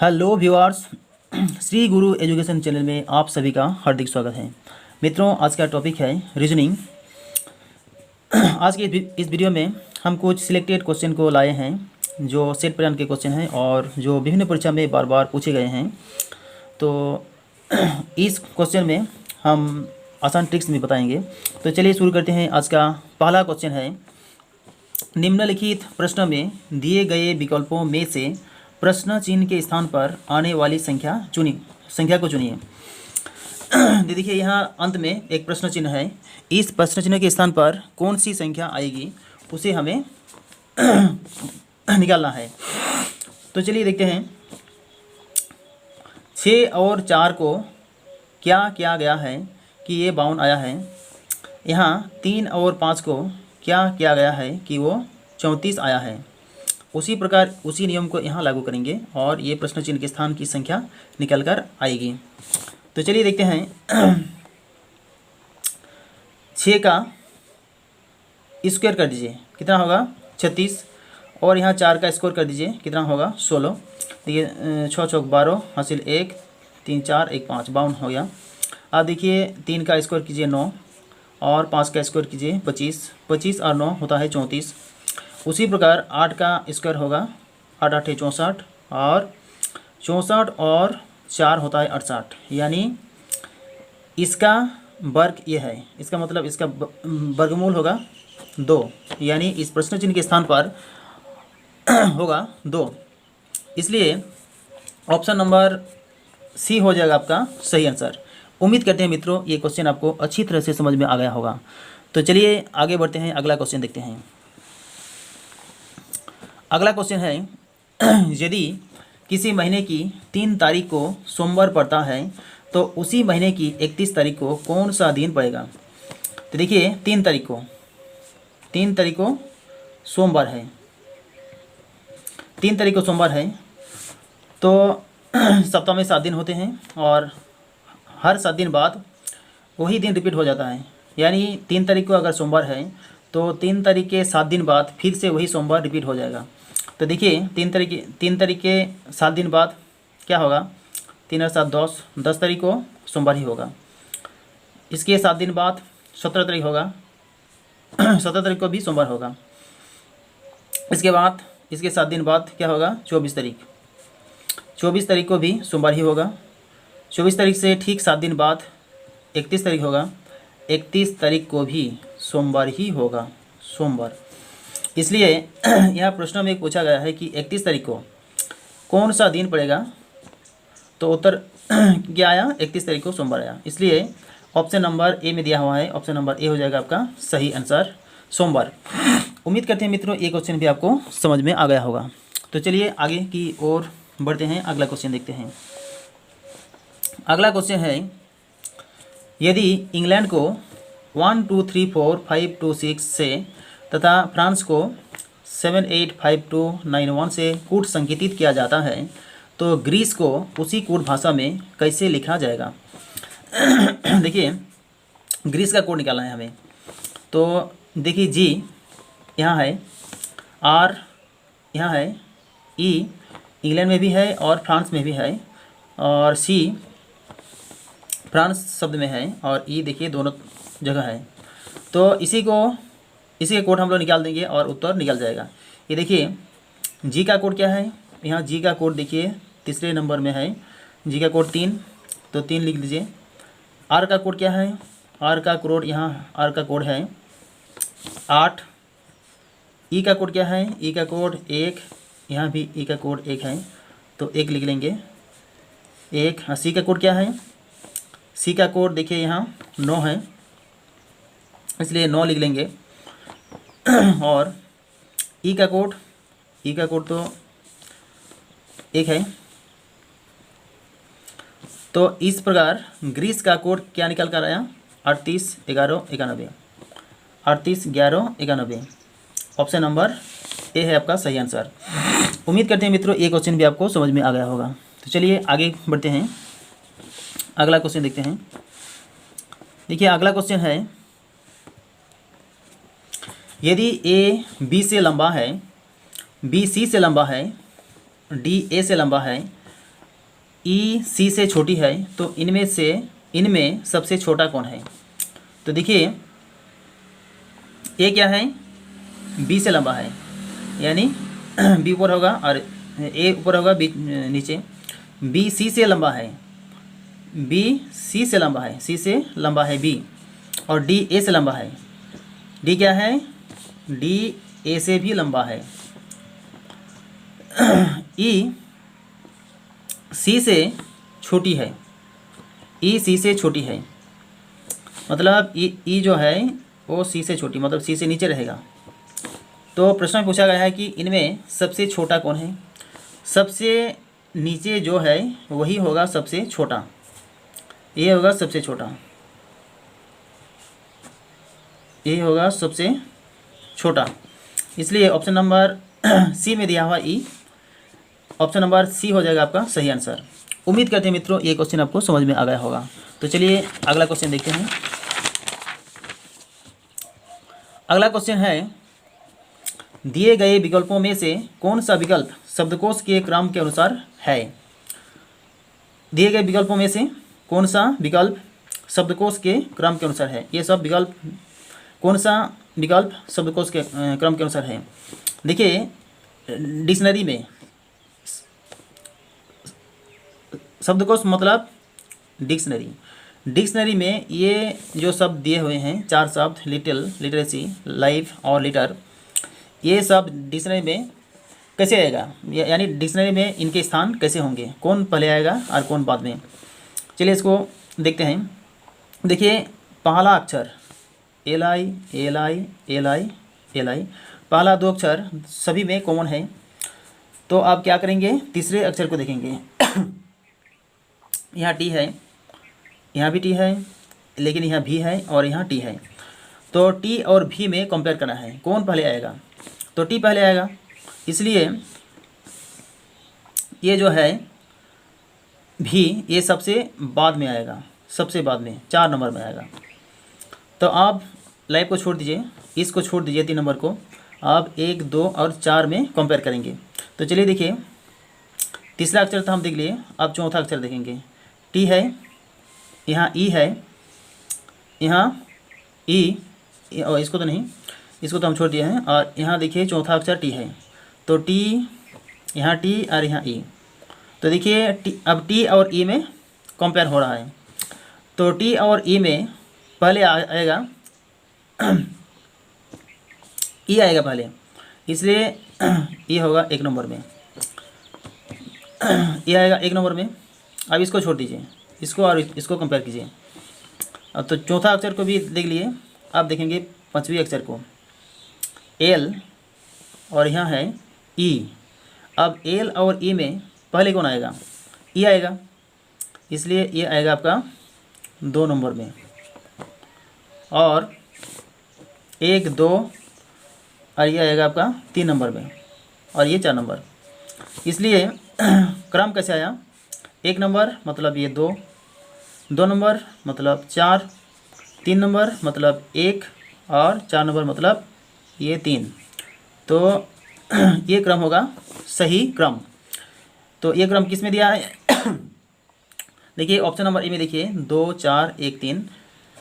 Hello viewers. Shri गुरु education channel में आप सभी का हार्दिक स्वागत है। मित्रों, आज का टॉपिक है रीजनिंग। आज के इस वीडियो में हम कुछ सिलेक्टेड क्वेश्चन को लाए हैं जो सेट पैटर्न के क्वेश्चन हैं और जो विभिन्न परीक्षा में बार बार पूछे गए हैं। तो इस क्वेश्चन में हम आसान ट्रिक्स भी बताएंगे। तो चलिए शुरू करते हैं। आज का पहला क्वेश्चन है, निम्नलिखित प्रश्न में दिए गए विकल्पों में से प्रश्न चिन्ह के स्थान पर आने वाली संख्या को चुनिए। देखिए, यहाँ अंत में एक प्रश्न चिन्ह है। इस प्रश्न चिन्ह के स्थान पर कौन सी संख्या आएगी उसे हमें निकालना है। तो चलिए देखते हैं। 6 और 4 को क्या किया गया है कि ये 52 आया है। यहाँ 3 और 5 को क्या किया गया है कि वो 34 आया है। उसी प्रकार उसी नियम को यहाँ लागू करेंगे और ये प्रश्न चिन्ह के स्थान की संख्या निकल कर आएगी। तो चलिए देखते हैं। 6 का स्क्वायर कर दीजिए, कितना होगा 36। और यहाँ 4 का स्क्वायर कर दीजिए, कितना होगा 16। देखिए 6 चौक 12 हासिल 1 3 4 1 5 52 हो गया। अब देखिए 3 का स्क्वायर कीजिए 9 और 5 का स्क्वायर कीजिए 25। 25 और 9 होता है 34। उसी प्रकार 8 का स्क्वायर होगा 8 8 64 और 64 और 4 होता है 68। यानी इसका वर्ग ये है, इसका मतलब इसका वर्गमूल होगा 2। यानी इस प्रश्न चिन्ह के स्थान पर होगा 2। इसलिए ऑप्शन नंबर सी हो जाएगा आपका सही आंसर। उम्मीद करते हैं मित्रों ये क्वेश्चन आपको अच्छी तरह से समझ में आ गया होगा। तो चलिए आगे बढ़ते हैं, अगला क्वेश्चन देखते हैं। अगला क्वेश्चन है, यदि किसी महीने की 3 तारीख को सोमवार पड़ता है तो उसी महीने की 31 तारीख को कौन सा दिन पड़ेगा। तो देखिए 3 तारीख को सोमवार है। 3 तारीख को सोमवार है तो सप्ताह में 7 दिन होते हैं और हर 7 दिन बाद वही दिन रिपीट हो जाता है। यानी 3 तारीख को अगर सोमवार है तो 3 तारीख के 7 दिन बाद फिर से वही सोमवार रिपीट हो जाएगा। तो देखिए 3 तारीख के 7 दिन बाद क्या होगा, 3 और 7 10 तारीख को सोमवार ही होगा। इसके 7 दिन बाद 17 तारीख होगा, 17 तारीख को भी सोमवार होगा। इसके बाद इसके 7 दिन बाद क्या होगा, 24 तारीख को भी सोमवार ही होगा। 24 तारीख से ठीक 7 दिन बाद 31 तारीख होगा। 31 तारीख को भी सोमवार ही होगा, सोमवार। इसलिए यहाँ प्रश्न में पूछा गया है कि 31 तारीख को कौन सा दिन पड़ेगा। तो उत्तर क्या आया, 31 तारीख को सोमवार आया। इसलिए ऑप्शन नंबर ए में दिया हुआ है, ऑप्शन नंबर ए हो जाएगा आपका सही आंसर, सोमवार। उम्मीद करते हैं मित्रों ये क्वेश्चन भी आपको समझ में आ गया होगा। तो चलिए आगे की ओर बढ़ते हैं, अगला क्वेश्चन देखते हैं। अगला क्वेश्चन है, यदि इंग्लैंड को 1 2 3 4 5 2 6 से तथा फ्रांस को 7 8 5 2 9 1 से कूट संकेतित किया जाता है तो ग्रीस को उसी कूट भाषा में कैसे लिखा जाएगा। देखिए ग्रीस का कोड निकालना है हमें। तो देखिए जी यहाँ है, आर यहाँ है, ई इंग्लैंड में भी है और फ्रांस में भी है, और सी फ्रांस शब्द में है, और ई देखिए दोनों जगह है। तो इसी का कोड हम लोग निकाल देंगे और उत्तर निकल जाएगा। ये देखिए जी का कोड क्या है, यहाँ जी का कोड देखिए तीसरे नंबर में है। जी का कोड 3, तो 3 लिख लीजिए। आर का कोड क्या है, आर का कोड यहाँ आर का कोड है 8। ई का कोड क्या है, ई का कोड 1, यहाँ भी ई का कोड 1 है तो 1 लिख लेंगे 1। सी का कोड क्या है, सी का कोड देखिए यहाँ 9 है, इसलिए 9 लिख लेंगे। और ई का कोड तो 1 है। तो इस प्रकार ग्रीस का कोड क्या निकल कर आया, 38 11 91, 38 11 91। ऑप्शन नंबर ए है आपका सही आंसर। उम्मीद करते हैं मित्रों ये क्वेश्चन भी आपको समझ में आ गया होगा। तो चलिए आगे बढ़ते हैं, अगला क्वेश्चन देखते हैं। देखिए अगला क्वेश्चन है, यदि ए बी से लंबा है, बी सी से लंबा है, डी ए से लंबा है, ई सी से छोटी है, तो इनमें सबसे छोटा कौन है? तो देखिए ए क्या है, बी से लंबा है, यानी बी ऊपर होगा और ए ऊपर होगा, बी नीचे। बी सी से लंबा है, बी सी से लंबा है, सी से लंबा है बी। और डी ए से लंबा है, डी क्या है, डी ए से भी लंबा है। ई सी से छोटी है, ई सी से छोटी है, मतलब ई जो है वो सी से छोटी, मतलब सी से नीचे रहेगा। तो प्रश्न में पूछा गया है कि इनमें सबसे छोटा कौन है? सबसे नीचे जो है वही होगा सबसे छोटा, ये होगा सबसे छोटा, ये होगा सबसे छोटा। इसलिए ऑप्शन नंबर सी में दिया हुआ ई, ऑप्शन नंबर सी हो जाएगा आपका सही आंसर। उम्मीद करते हैं मित्रों ये क्वेश्चन आपको समझ में आ गया होगा। तो चलिए अगला क्वेश्चन देखते हैं। अगला क्वेश्चन है, दिए गए विकल्पों में से कौन सा विकल्प शब्दकोश के क्रम के अनुसार है? दिए गए विकल्पों में से कौन सा विकल्प शब्दकोश के क्रम के अनुसार है? ये सब विकल्प, कौन सा विकल्प शब्दकोश के क्रम के अनुसार है? देखिए डिक्शनरी में, शब्दकोश मतलब डिक्शनरी में ये जो शब्द दिए हुए हैं, 4 शब्द, लिटिल, लिटरेसी, लाइफ और लिटर, ये सब डिक्शनरी में कैसे आएगा, यानी डिक्शनरी में इनके स्थान कैसे होंगे, कौन पहले आएगा और कौन बाद में? चलिए इसको देखते हैं। देखिए पहला अक्षर L I L I L I L I, पहला 2 अक्षर सभी में कॉमन है। तो आप क्या करेंगे, तीसरे अक्षर को देखेंगे। यहाँ टी है, यहाँ भी टी है, लेकिन यहाँ भी है और यहाँ टी है। तो टी और भी में कंपेयर करना है, कौन पहले आएगा? तो टी पहले आएगा, इसलिए ये जो है भी, ये सबसे बाद में आएगा, सबसे बाद में 4 नंबर में आएगा। तो आप लाइफ को छोड़ दीजिए, इसको छोड़ दीजिए 3 नंबर को, आप 1, 2 और 4 में कंपेयर करेंगे। तो चलिए देखिए, तीसरा अक्षर तो हम देख लिए, अब चौथा अक्षर देखेंगे। टी है, यहाँ ई है, यहाँ ई, और इसको तो नहीं, इसको तो हम छोड़ दिए हैं। और यहाँ देखिए चौथा अक्षर टी है, तो टी, यहाँ टी और यहाँ ई। तो देखिए अब टी और ई में कंपेयर हो रहा है। तो टी और ई में पहले आएगा ई आएगा पहले, इसलिए ये होगा 1 नंबर में, ये आएगा 1 नंबर में। अब इसको छोड़ दीजिए, इसको और इसको कंपेयर कीजिए। अब तो चौथा अक्षर को भी देख लिए, अब देखेंगे 5वें अक्षर को, एल और यहाँ है ई। अब एल और ई में पहले कौन आएगा? ई आएगा, इसलिए ये आएगा आपका 2 नंबर में, और 1, 2 और ये आएगा आपका 3 नंबर में, और ये 4 नंबर। इसलिए क्रम कैसे आया? 1 नंबर मतलब ये 2, 2 नंबर मतलब 4, 3 नंबर मतलब 1 और 4 नंबर मतलब ये 3। तो ये क्रम होगा सही क्रम। तो ये क्रम किस में दिया है? देखिए ऑप्शन नंबर ए में, देखिए 2, 4, 1, 3,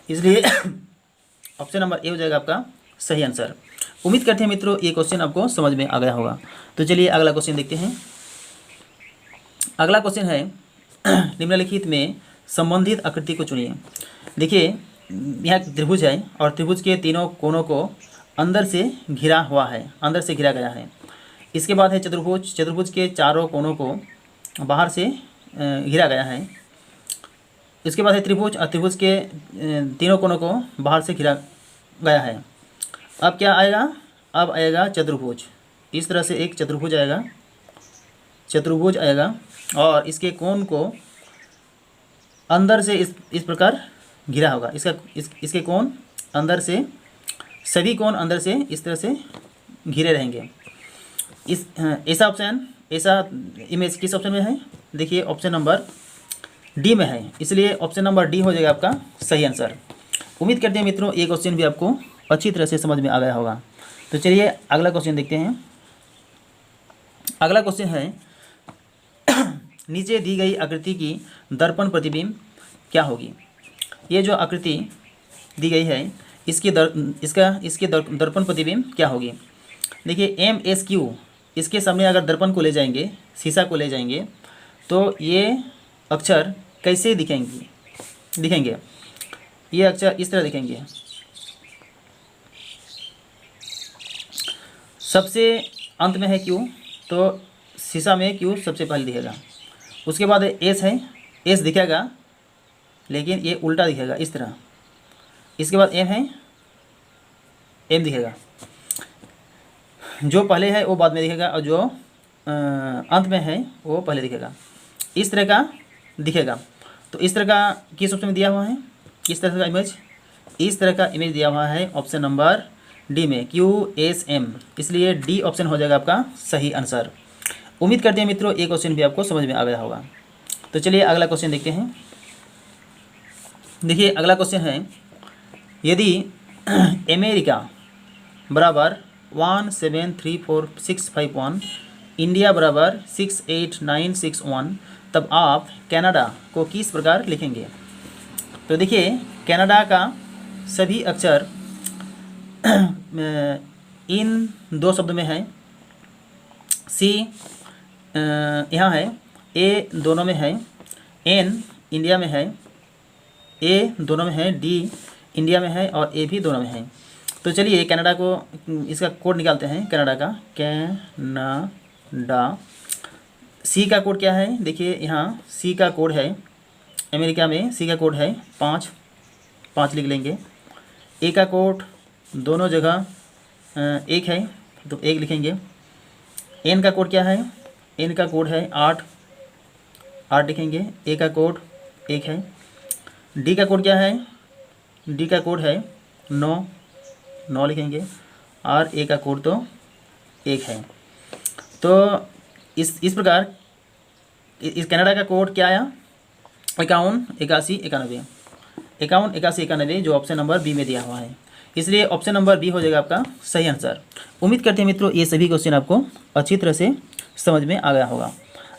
इसलिए ऑप्शन नंबर ए हो जाएगा आपका सही आंसर। उम्मीद करते हैं मित्रों ये क्वेश्चन आपको समझ में आ गया होगा। तो चलिए अगला क्वेश्चन देखते हैं। अगला क्वेश्चन है, निम्नलिखित में संबंधित आकृति को चुनिए। देखिए यहाँ त्रिभुज है और त्रिभुज के तीनों कोनों को अंदर से घिरा हुआ है, अंदर से घिरा गया है। इसके बाद है चतुर्भुज, चतुर्भुज के चारों कोनों को बाहर से घिरा गया है। इसके बाद है त्रिभुज और त्रिभुज के तीनों कोनों को बाहर से घिरा गया है। अब क्या आएगा? अब आएगा चतुर्भुज। इस तरह से एक चतुर्भुज आएगा, चतुर्भुज आएगा और इसके कोण को अंदर से इस प्रकार घिरा होगा। इसके कोण अंदर से, सभी कोण अंदर से इस तरह से घिरे रहेंगे। ऐसा ऑप्शन, ऐसा इमेज किस ऑप्शन में है? देखिए ऑप्शन नंबर डी में है, इसलिए ऑप्शन नंबर डी हो जाएगा आपका सही आंसर। उम्मीद करते हैं मित्रों ये क्वेश्चन भी आपको अच्छी तरह से समझ में आ गया होगा। तो चलिए अगला क्वेश्चन देखते हैं। अगला क्वेश्चन है, नीचे दी गई आकृति की दर्पण प्रतिबिंब क्या होगी। ये जो आकृति दी गई है इसकी दर्पण प्रतिबिंब क्या होगी। देखिए MSQ, इसके सामने अगर दर्पण को ले जाएंगे, शीशा को ले जाएंगे, तो ये अक्षर कैसे दिखेंगे। ये अक्षर इस तरह दिखेंगे। सबसे अंत में है Q, तो शीशा में Q सबसे पहले दिखेगा। उसके बाद S है, S दिखेगा लेकिन ये उल्टा दिखेगा इस तरह। इसके बाद M है, M दिखेगा। जो पहले है वो बाद में दिखेगा और जो अंत में है वो पहले दिखेगा। इस तरह का दिखेगा। तो इस तरह का किस ऑप्शन में दिया हुआ है, इस तरह का इमेज, इस तरह का इमेज दिया हुआ है ऑप्शन नंबर डी में, QSM। इसलिए डी ऑप्शन हो जाएगा आपका सही आंसर। उम्मीद करते हैं मित्रों ये क्वेश्चन भी आपको समझ में आ गया होगा। तो चलिए अगला क्वेश्चन देखते हैं। देखिए अगला क्वेश्चन है, यदि अमेरिका बराबर 1734651, इंडिया बराबर 68961, तब आप कनाडा को किस प्रकार लिखेंगे। तो देखिए कनाडा का सभी अक्षर इन दो शब्द में है। C यहाँ है, A दोनों में है, N इंडिया में है, A दोनों में है, D इंडिया में है और A भी दोनों में है। तो चलिए कनाडा को, इसका कोड निकालते हैं कनाडा का। कनाडा, C का कोड क्या है, देखिए यहाँ C का कोड है, अमेरिका में C का कोड है 5 लिख लेंगे। A का कोड दोनों जगह 1 है तो 1 लिखेंगे। N का कोड क्या है, N का कोड है 8 लिखेंगे। A का कोड 1 है। D का कोड क्या है, D का कोड है 9 लिखेंगे और A का कोड तो 1 है। तो इस प्रकार इस कनाडा का कोड क्या आया, 51 81 91, 51 81 91 जो ऑप्शन नंबर बी में दिया हुआ है। इसलिए ऑप्शन नंबर बी हो जाएगा आपका सही आंसर। उम्मीद करते हैं मित्रों ये सभी क्वेश्चन आपको अच्छी तरह से समझ में आ गया होगा।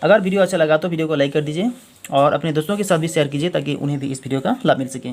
अगर वीडियो अच्छा लगा तो वीडियो को लाइक कर दीजिए और अपने दोस्तों के साथ भी शेयर कीजिए ताकि उन्हें भी इस वीडियो का लाभ मिल सके।